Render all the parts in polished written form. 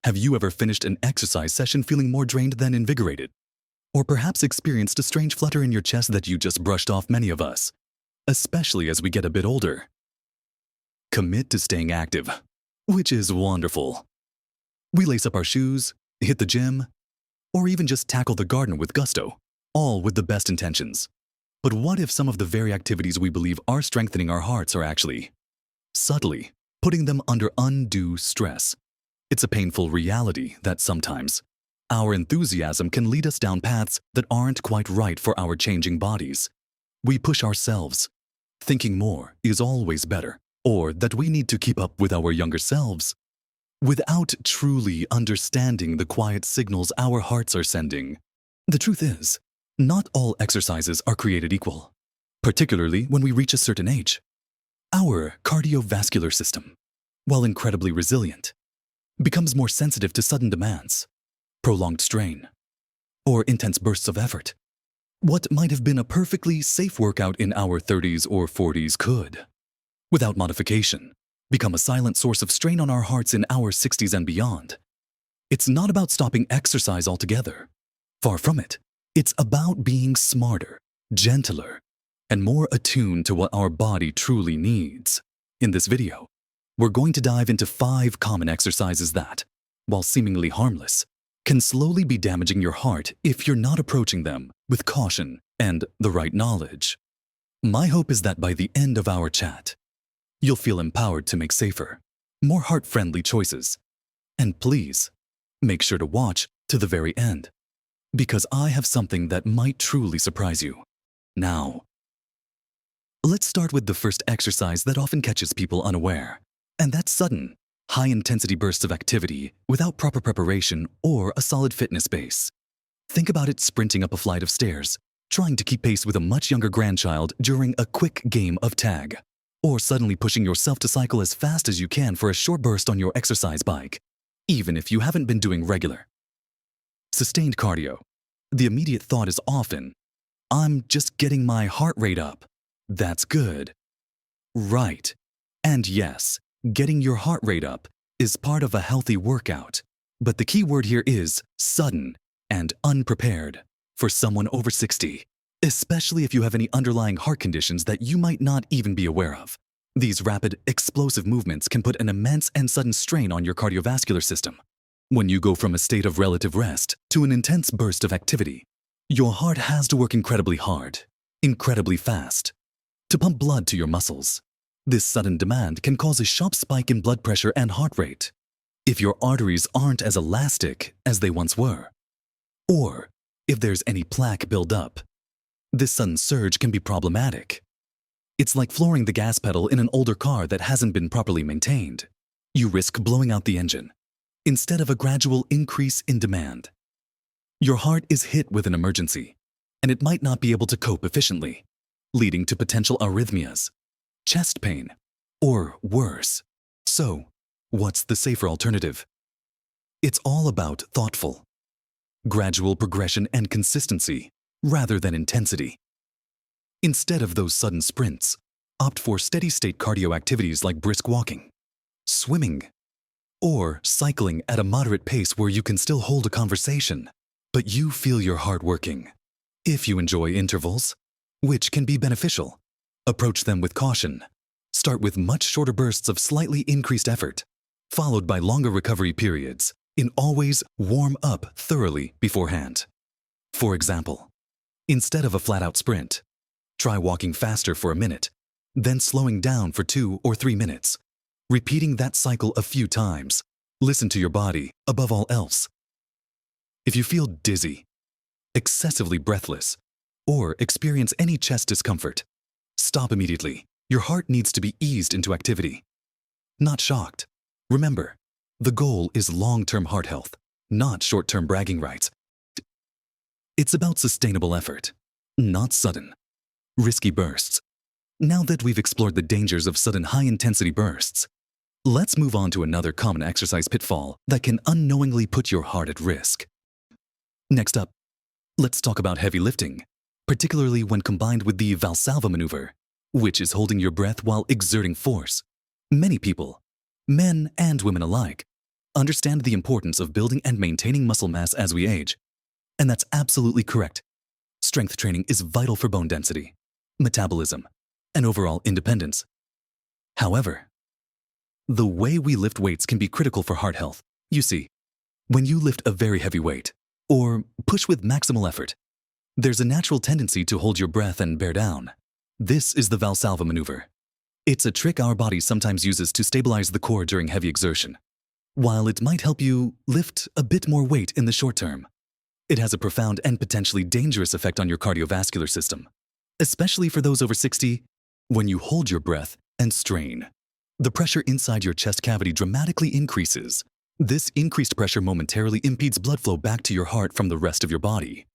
Have you ever finished an exercise session feeling more drained than invigorated? Or perhaps experienced a strange flutter in your chest that you just brushed off? Many of us, especially as we get a bit older, commit to staying active, which is wonderful. We lace up our shoes, hit the gym, or even just tackle the garden with gusto, all with the best intentions. But what if some of the very activities we believe are strengthening our hearts are actually, subtly, putting them under undue stress? It's a painful reality that sometimes our enthusiasm can lead us down paths that aren't quite right for our changing bodies. We push ourselves, thinking more is always better, or that we need to keep up with our younger selves, without truly understanding the quiet signals our hearts are sending. The truth is, not all exercises are created equal, particularly when we reach a certain age. Our cardiovascular system, while incredibly resilient, becomes more sensitive to sudden demands, prolonged strain, or intense bursts of effort. What might have been a perfectly safe workout in our 30s or 40s could, without modification, become a silent source of strain on our hearts in our 60s and beyond. It's not about stopping exercise altogether. Far from it. It's about being smarter, gentler, and more attuned to what our body truly needs. In this video, we're going to dive into 5 common exercises that, while seemingly harmless, can slowly be damaging your heart if you're not approaching them with caution and the right knowledge. My hope is that by the end of our chat, you'll feel empowered to make safer, more heart-friendly choices. And please, make sure to watch to the very end, because I have something that might truly surprise you. Now, let's start with the first exercise that often catches people unaware, and that's sudden, high-intensity bursts of activity without proper preparation or a solid fitness base. Think about it sprinting up a flight of stairs, trying to keep pace with a much younger grandchild during a quick game of tag, or suddenly pushing yourself to cycle as fast as you can for a short burst on your exercise bike, even if you haven't been doing regular, sustained cardio. The immediate thought is often, I'm just getting my heart rate up. That's good. Right. And yes, getting your heart rate up is part of a healthy workout. But the key word here is sudden and unprepared for someone over 60, especially if you have any underlying heart conditions that you might not even be aware of. These rapid, explosive movements can put an immense and sudden strain on your cardiovascular system. When you go from a state of relative rest to an intense burst of activity, your heart has to work incredibly hard, incredibly fast, to pump blood to your muscles. This sudden demand can cause a sharp spike in blood pressure and heart rate if your arteries aren't as elastic as they once were, or if there's any plaque buildup. This sudden surge can be problematic. It's like flooring the gas pedal in an older car that hasn't been properly maintained. You risk blowing out the engine instead of a gradual increase in demand. Your heart is hit with an emergency, and it might not be able to cope efficiently, leading to potential arrhythmias, chest pain, or worse. So, what's the safer alternative? It's all about thoughtful, gradual progression and consistency rather than intensity. Instead of those sudden sprints, opt for steady-state cardio activities like brisk walking, swimming, or cycling at a moderate pace where you can still hold a conversation, but you feel your heart working. If you enjoy intervals, which can be beneficial, approach them with caution. Start with much shorter bursts of slightly increased effort, followed by longer recovery periods, and always warm up thoroughly beforehand. For example, instead of a flat-out sprint, try walking faster for a minute, then slowing down for 2 or 3 minutes, repeating that cycle a few times. Listen to your body above all else. If you feel dizzy, excessively breathless, or experience any chest discomfort, stop immediately. Your heart needs to be eased into activity, not shocked. Remember, the goal is long-term heart health, not short-term bragging rights. It's about sustainable effort, not sudden, risky bursts. Now that we've explored the dangers of sudden high-intensity bursts, let's move on to another common exercise pitfall that can unknowingly put your heart at risk. Next up, let's talk about heavy lifting, particularly when combined with the Valsalva maneuver, which is holding your breath while exerting force. Many people, men and women alike, understand the importance of building and maintaining muscle mass as we age. And that's absolutely correct. Strength training is vital for bone density, metabolism, and overall independence. However, the way we lift weights can be critical for heart health. You see, when you lift a very heavy weight, or push with maximal effort, there's a natural tendency to hold your breath and bear down. This is the Valsalva maneuver. It's a trick our body sometimes uses to stabilize the core during heavy exertion. While it might help you lift a bit more weight in the short term, it has a profound and potentially dangerous effect on your cardiovascular system, especially for those over 60. When you hold your breath and strain, the pressure inside your chest cavity dramatically increases. This increased pressure momentarily impedes blood flow back to your heart from the rest of your body.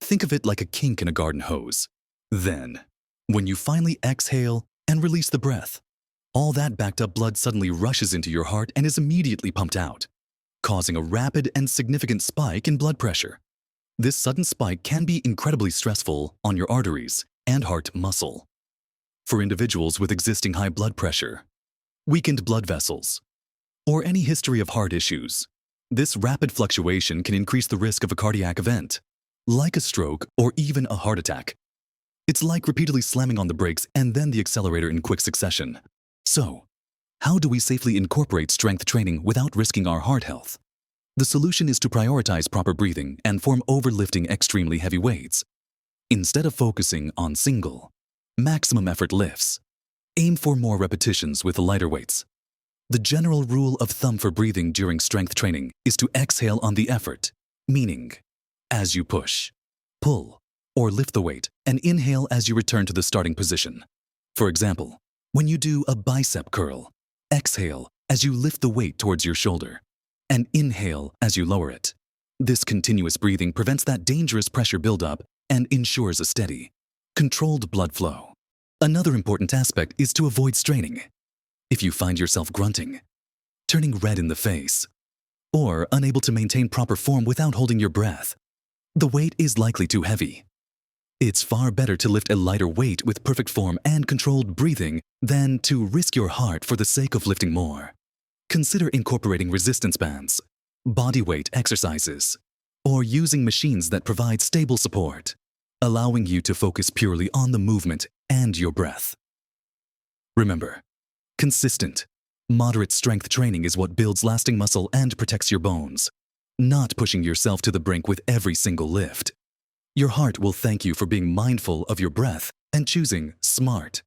Think of it like a kink in a garden hose. Then, when you finally exhale and release the breath, all that backed up blood suddenly rushes into your heart and is immediately pumped out, causing a rapid and significant spike in blood pressure. This sudden spike can be incredibly stressful on your arteries and heart muscle. For individuals with existing high blood pressure, weakened blood vessels, or any history of heart issues, this rapid fluctuation can increase the risk of a cardiac event, like a stroke or even a heart attack. It's like repeatedly slamming on the brakes and then the accelerator in quick succession. So, how do we safely incorporate strength training without risking our heart health? The solution is to prioritize proper breathing and form overlifting extremely heavy weights. Instead of focusing on single, maximum effort lifts, aim for more repetitions with lighter weights. The general rule of thumb for breathing during strength training is to exhale on the effort, meaning, as you push, pull, or lift the weight, and inhale as you return to the starting position. For example, when you do a bicep curl, exhale as you lift the weight towards your shoulder, and inhale as you lower it. This continuous breathing prevents that dangerous pressure buildup and ensures a steady, controlled blood flow. Another important aspect is to avoid straining. If you find yourself grunting, turning red in the face, or unable to maintain proper form without holding your breath, the weight is likely too heavy. It's far better to lift a lighter weight with perfect form and controlled breathing than to risk your heart for the sake of lifting more. Consider incorporating resistance bands, body weight exercises, or using machines that provide stable support, allowing you to focus purely on the movement and your breath. Remember, consistent, moderate strength training is what builds lasting muscle and protects your bones, not pushing yourself to the brink with every single lift. Your heart will thank you for being mindful of your breath and choosing smart,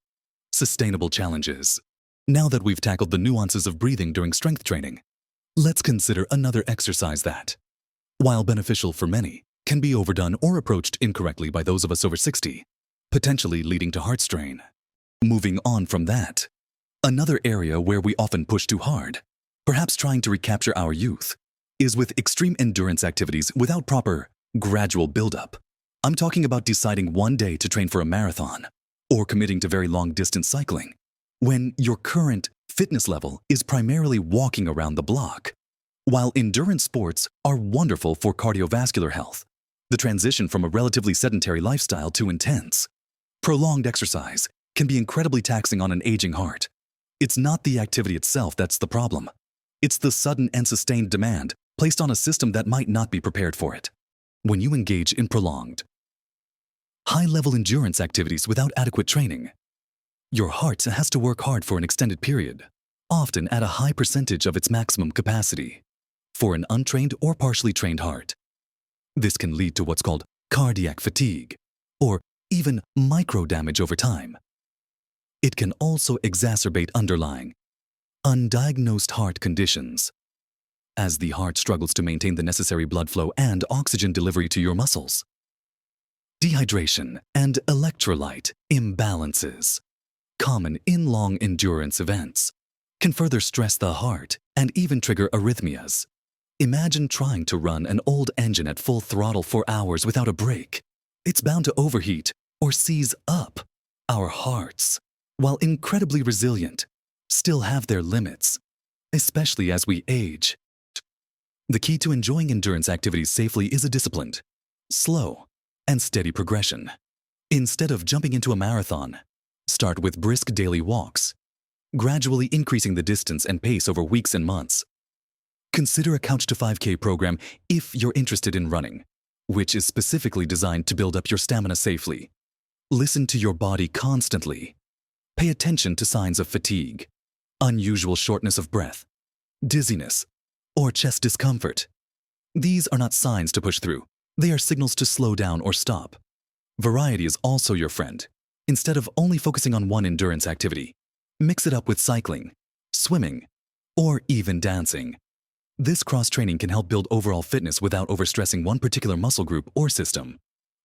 sustainable challenges. Now that we've tackled the nuances of breathing during strength training, let's consider another exercise that, while beneficial for many, can be overdone or approached incorrectly by those of us over 60, potentially leading to heart strain. Moving on from that, another area where we often push too hard, perhaps trying to recapture our youth, is with extreme endurance activities without proper, gradual buildup. I'm talking about deciding one day to train for a marathon, or committing to very long-distance cycling, when your current fitness level is primarily walking around the block. While endurance sports are wonderful for cardiovascular health, the transition from a relatively sedentary lifestyle to intense, prolonged exercise can be incredibly taxing on an aging heart. It's not the activity itself that's the problem. It's the sudden and sustained demand placed on a system that might not be prepared for it. When you engage in prolonged, high-level endurance activities without adequate training, your heart has to work hard for an extended period, often at a high percentage of its maximum capacity. For an untrained or partially trained heart, this can lead to what's called cardiac fatigue, or even micro-damage over time. It can also exacerbate underlying, undiagnosed heart conditions, as the heart struggles to maintain the necessary blood flow and oxygen delivery to your muscles. Dehydration and electrolyte imbalances, common in long endurance events, can further stress the heart and even trigger arrhythmias. Imagine trying to run an old engine at full throttle for hours without a break. It's bound to overheat or seize up. Our hearts, while incredibly resilient, still have their limits, especially as we age. The key to enjoying endurance activities safely is a disciplined, slow, and steady progression. Instead of jumping into a marathon, start with brisk daily walks, gradually increasing the distance and pace over weeks and months. Consider a Couch to 5K program if you're interested in running, which is specifically designed to build up your stamina safely. Listen to your body constantly. Pay attention to signs of fatigue, unusual shortness of breath, dizziness, or chest discomfort. These are not signs to push through. They are signals to slow down or stop. Variety is also your friend. Instead of only focusing on one endurance activity, mix it up with cycling, swimming, or even dancing. This cross-training can help build overall fitness without overstressing one particular muscle group or system.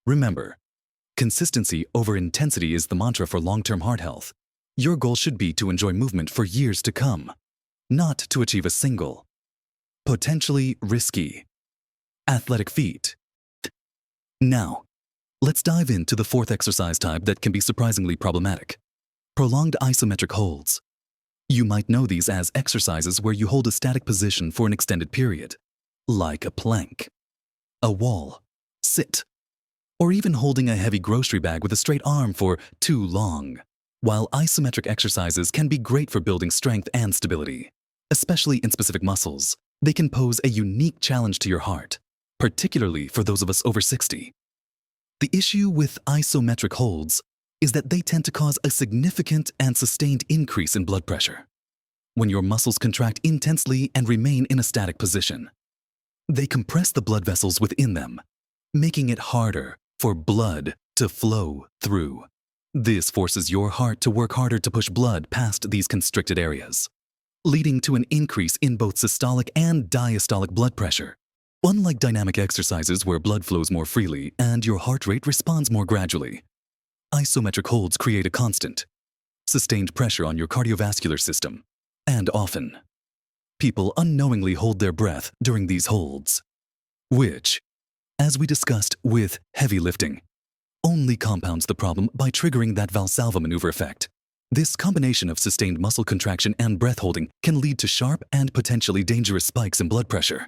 Remember, consistency over intensity is the mantra for long-term heart health. Your goal should be to enjoy movement for years to come, not to achieve a single, potentially risky, athletic feat. Now, let's dive into the fourth exercise type that can be surprisingly problematic: prolonged isometric holds. You might know these as exercises where you hold a static position for an extended period, like a plank, a wall, sit, or even holding a heavy grocery bag with a straight arm for too long. While isometric exercises can be great for building strength and stability, especially in specific muscles, they can pose a unique challenge to your heart, particularly for those of us over 60. The issue with isometric holds is that they tend to cause a significant and sustained increase in blood pressure. When your muscles contract intensely and remain in a static position, they compress the blood vessels within them, making it harder for blood to flow through. This forces your heart to work harder to push blood past these constricted areas, leading to an increase in both systolic and diastolic blood pressure. Unlike dynamic exercises where blood flows more freely and your heart rate responds more gradually, isometric holds create a constant, sustained pressure on your cardiovascular system, and often, people unknowingly hold their breath during these holds, which, as we discussed with heavy lifting, only compounds the problem by triggering that Valsalva maneuver effect. This combination of sustained muscle contraction and breath holding can lead to sharp and potentially dangerous spikes in blood pressure,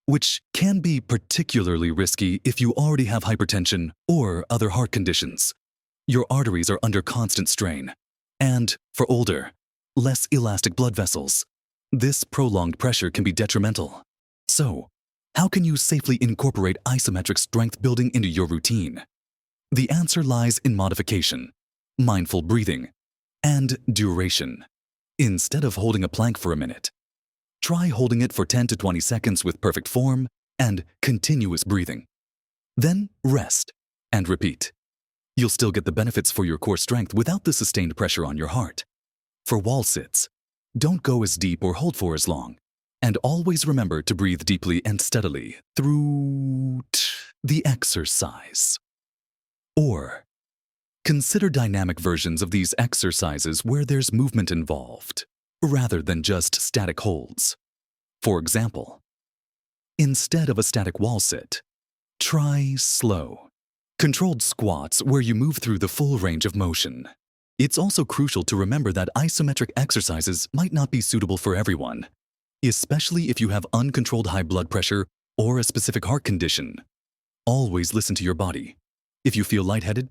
which can be particularly risky if you already have hypertension or other heart conditions. Your arteries are under constant strain, and for older, less elastic blood vessels, this prolonged pressure can be detrimental. So, how can you safely incorporate isometric strength building into your routine? The answer lies in modification, mindful breathing, and duration. Instead of holding a plank for a minute, try holding it for 10 to 20 seconds with perfect form and continuous breathing. Then rest and repeat. You'll still get the benefits for your core strength without the sustained pressure on your heart. For wall sits, don't go as deep or hold for as long. And always remember to breathe deeply and steadily through the exercise. Or, consider dynamic versions of these exercises where there's movement involved, rather than just static holds. For example, instead of a static wall sit, try slow, controlled squats where you move through the full range of motion. It's also crucial to remember that isometric exercises might not be suitable for everyone, especially if you have uncontrolled high blood pressure or a specific heart condition. Always listen to your body. If you feel lightheaded,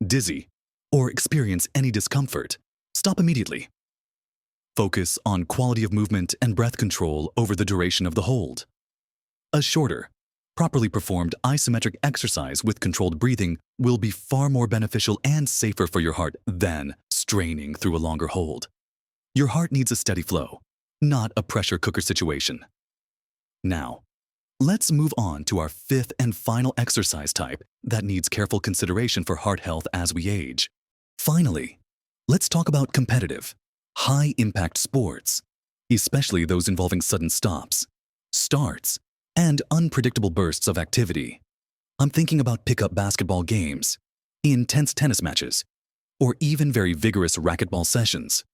dizzy, or experience any discomfort, stop immediately. Focus on quality of movement and breath control over the duration of the hold. A shorter, properly performed isometric exercise with controlled breathing will be far more beneficial and safer for your heart than straining through a longer hold. Your heart needs a steady flow, not a pressure cooker situation. Now, let's move on to our fifth and final exercise type that needs careful consideration for heart health as we age. Finally, let's talk about competitive, high-impact sports, especially those involving sudden stops, starts, and unpredictable bursts of activity. I'm thinking about pickup basketball games, intense tennis matches, or even very vigorous racquetball sessions,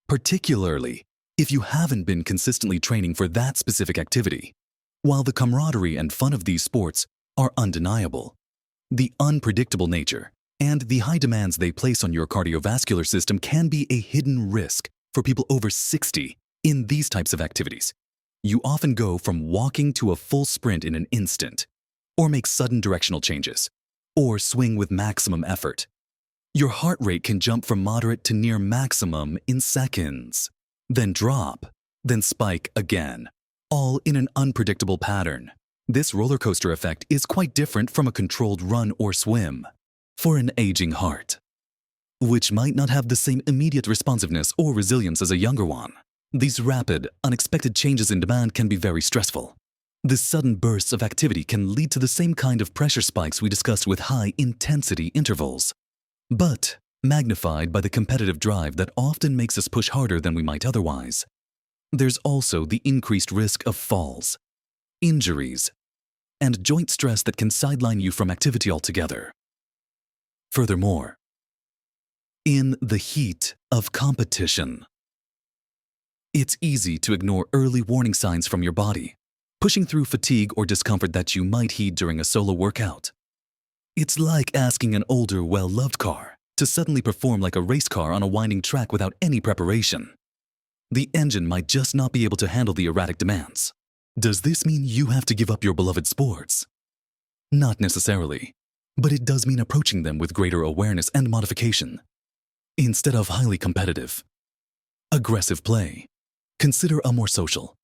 particularly if you haven't been consistently training for that specific activity. While the camaraderie and fun of these sports are undeniable, the unpredictable nature and the high demands they place on your cardiovascular system can be a hidden risk for people over 60 in these types of activities. You often go from walking to a full sprint in an instant, or make sudden directional changes, or swing with maximum effort. Your heart rate can jump from moderate to near maximum in seconds, then drop, then spike again, all in an unpredictable pattern. This roller coaster effect is quite different from a controlled run or swim for an aging heart, which might not have the same immediate responsiveness or resilience as a younger one. These rapid, unexpected changes in demand can be very stressful. This sudden bursts of activity can lead to the same kind of pressure spikes we discussed with high-intensity intervals, but magnified by the competitive drive that often makes us push harder than we might otherwise. There's also the increased risk of falls, injuries, and joint stress that can sideline you from activity altogether. Furthermore, in the heat of competition, it's easy to ignore early warning signs from your body, pushing through fatigue or discomfort that you might heed during a solo workout. It's like asking an older, well-loved car to suddenly perform like a race car on a winding track without any preparation. The engine might just not be able to handle the erratic demands. Does this mean you have to give up your beloved sports? Not necessarily, but it does mean approaching them with greater awareness and modification. Instead of highly competitive, aggressive play, consider a more social,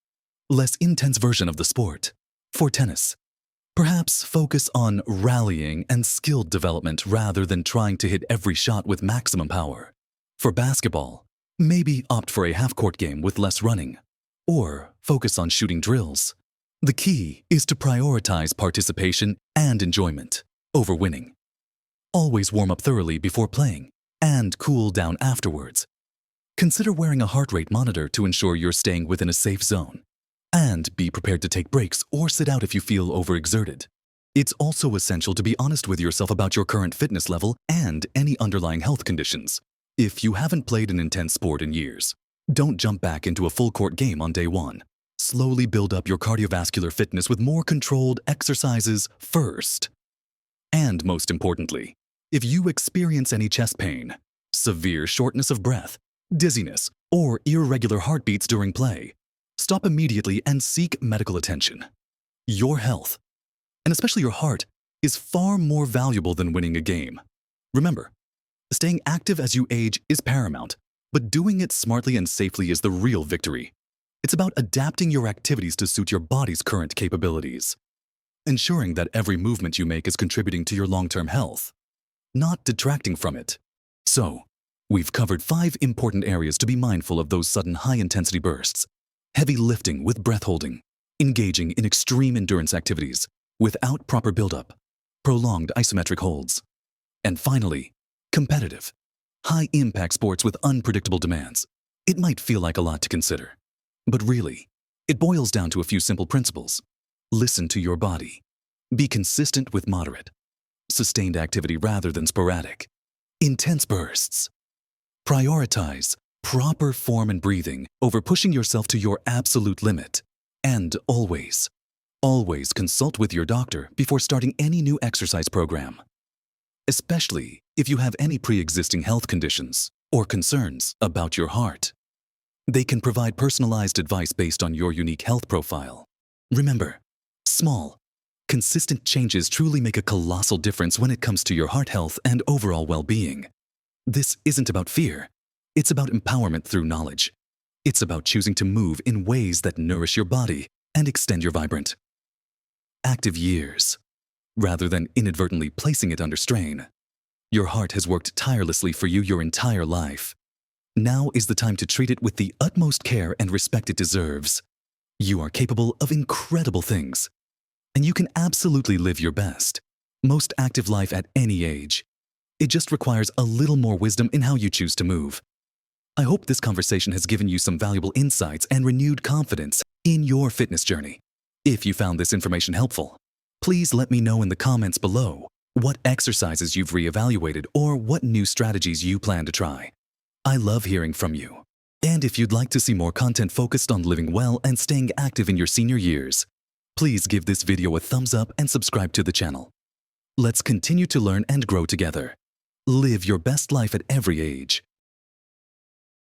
less intense version of the sport. For tennis, perhaps focus on rallying and skill development rather than trying to hit every shot with maximum power. For basketball, maybe opt for a half-court game with less running, or focus on shooting drills. The key is to prioritize participation and enjoyment over winning. Always warm up thoroughly before playing and cool down afterwards. Consider wearing a heart rate monitor to ensure you're staying within a safe zone. And be prepared to take breaks or sit out if you feel overexerted. It's also essential to be honest with yourself about your current fitness level and any underlying health conditions. If you haven't played an intense sport in years, don't jump back into a full-court game on day one. Slowly build up your cardiovascular fitness with more controlled exercises first. And most importantly, if you experience any chest pain, severe shortness of breath, dizziness, or irregular heartbeats during play, stop immediately and seek medical attention. Your health, and especially your heart, is far more valuable than winning a game. Remember, staying active as you age is paramount, but doing it smartly and safely is the real victory. It's about adapting your activities to suit your body's current capabilities, ensuring that every movement you make is contributing to your long-term health, not detracting from it. So, we've covered 5 important areas to be mindful of those sudden high-intensity bursts. Heavy lifting with breath holding, engaging in extreme endurance activities without proper buildup, prolonged isometric holds, and finally, competitive, high-impact sports with unpredictable demands. It might feel like a lot to consider, but really, it boils down to a few simple principles. Listen to your body. Be consistent with moderate, sustained activity rather than sporadic. Intense bursts. Prioritize proper form and breathing over pushing yourself to your absolute limit. And always, always consult with your doctor before starting any new exercise program, especially if you have any pre-existing health conditions or concerns about your heart. They can provide personalized advice based on your unique health profile. Remember, small, consistent changes truly make a colossal difference when it comes to your heart health and overall well-being. This isn't about fear. It's about empowerment through knowledge. It's about choosing to move in ways that nourish your body and extend your vibrant, active years, rather than inadvertently placing it under strain. Your heart has worked tirelessly for you your entire life. Now is the time to treat it with the utmost care and respect it deserves. You are capable of incredible things, and you can absolutely live your best, most active life at any age. It just requires a little more wisdom in how you choose to move. I hope this conversation has given you some valuable insights and renewed confidence in your fitness journey. If you found this information helpful, please let me know in the comments below what exercises you've reevaluated or what new strategies you plan to try. I love hearing from you. And if you'd like to see more content focused on living well and staying active in your senior years, please give this video a thumbs up and subscribe to the channel. Let's continue to learn and grow together. Live your best life at every age.